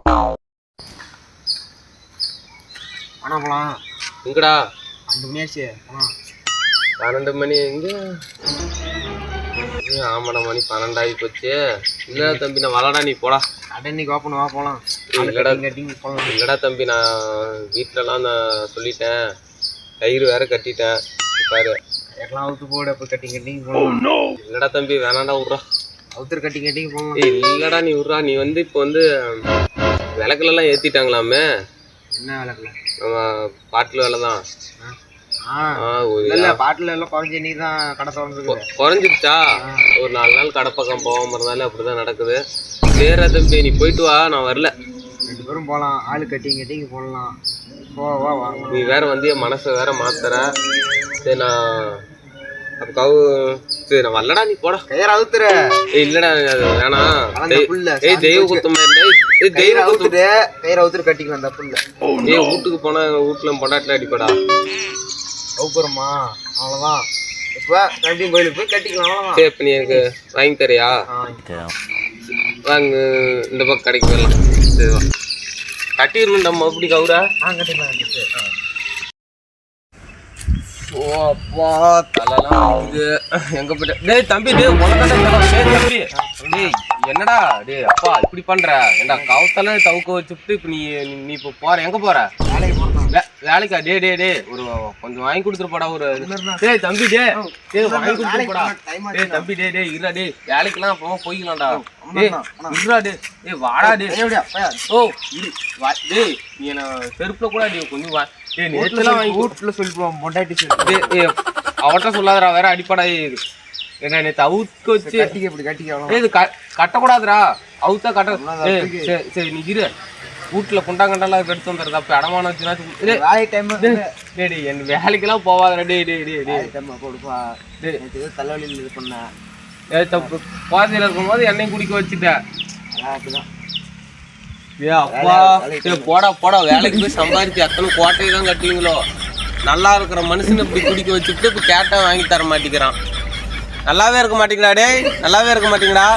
ஆனா போலாம் எங்கடா 2 மணி ஆச்சு. 12 மணி எங்க? ஆமாடா மணி 12 ஆகி போச்சு. இல்லடா தம்பி நான் வரடா, நீ போடா. கடை இன்னைக்கு ஓப்பன் வா போலாம். இல்லடா தம்பி நான் வீட்டிலலாம் நான் சொல்லிட்டேன், கயிறு வேற கட்டிட்டேன் பாரு. எல்லாம் அவுத்து போடு, அப்போ கட்டிங் போலாம். இல்லடா தம்பி வேணாண்டா, விட்றா. அவுத்தர் கட்டிங் போலாம். இல்லடா நீ விட்றா. நீ வந்து இப்போ வந்து விளக்குலலாம் ஏற்றிட்டாங்களாமே. என்ன விளக்குல? நம்ம பாட்டில் வேலை தான். இல்ல பாட்டில் எல்லாம் குறைஞ்சி நீ தான் கடை திறந்துருக்கு. குறைஞ்சிருச்சா? ஒரு 4 நாள் கடை பக்கம் போகாம இருந்தாலும் அப்படிதான் நடக்குது. வேற தம்பி நீ போயிட்டு வா, நான் வரல. 2 பேரும் போகலாம். ஆளு கட்டிங் போடலாம். வா வாங்க. நீ வேற வந்து என் மனசை வேற மாத்துற. சரி நான் அப்போ சரி நான் வரலடா, நீ போடா. கயிறு அவுத்துரு. இல்லடா அது வேணாம். தெய்வ குத்தமா இருந்தா தெய்வ குத்துட்டு கயிறு அவுத்துரு கட்டிக்கலாம். அந்த புல்ல வீட்டுக்கு போனா வீட்டுல பொண்டாட்டில அடிப்படா. அவுப்புறமா அவ்வளவுதான். இப்ப கண்டிங் கோயிலுக்கு போய் கட்டிக்கலாம். அவ்வளவுதான். சரி இப்ப நீ எனக்கு வாங்கி தரியா? வாங்க, இந்த பக்கம் கடைக்கு போயிடலாம். சரி வா, கட்டிடணும் நம்ம அப்படி கவுரா. கட்டிக்கலாம். ஓ அப்பா தலைலாம் இது எங்க போயிட்ட? டேய் தம்பி, டேய் தம்பி, டேய் என்னடா டேய் அப்பா இப்படி பண்ற? ஏண்டா கவுத்தெல்லாம் தவுக்க வச்சுட்டு இப்ப நீ இப்போ போற எங்க போற? வேலைக்கா? டே டே டே ஒரு கொஞ்சம் வாங்கி கொடுத்துட்டு போடா. ஒரு டேய் தம்பி, டே வாங்கி கொடுத்துட்டு போடா. டேய் தம்பி, டே இருடா. டே வேலைக்கெல்லாம் அப்பமா போய்க்கலாம்டா. டேய் இருடா. டேய் வாடா. ஓ டேய் நீ என்ன செருப்புல கூட டே கொஞ்சம் டேய் நேத்துலாம் வாங்கி வீட்டுல சொல்லிடுவோம். பொண்டாட்டி டேய் அவட்ட சொல்லாதடா, வேற அடிப்படா. என்ன நேத்து அவுக்க வச்சு கட்டிக்க. இது கட்டக்கூடாதுடா. அவுத்தா கட்ட. சரி நீ இரு, வீட்டுல குண்டாங்கண்டெல்லாம் எடுத்து வந்துடுறதா. அப்ப அடமான வச்சுனா டேடி என் வேலைக்கெல்லாம் போவாதடா. கொடுப்பா. தலைவலியில் இது பண்ண தப்பு பாதையில இருக்கும்போது என்னையும் குடிக்க வச்சுட்டேன். அப்பா போடா வேலைக்கு போய் சம்பாதிச்சு அத்தனை கோட்டையை தான் கட்டுவீங்களோ? நல்லா இருக்கிற மனுஷனை இப்படி குடிக்க வச்சுட்டு இப்ப கேட்டா வாங்கி தர மாட்டேங்கிறான். நல்லாவே இருக்க மாட்டேங்கிறா. டேய் நல்லாவே இருக்க மாட்டேங்கிறா.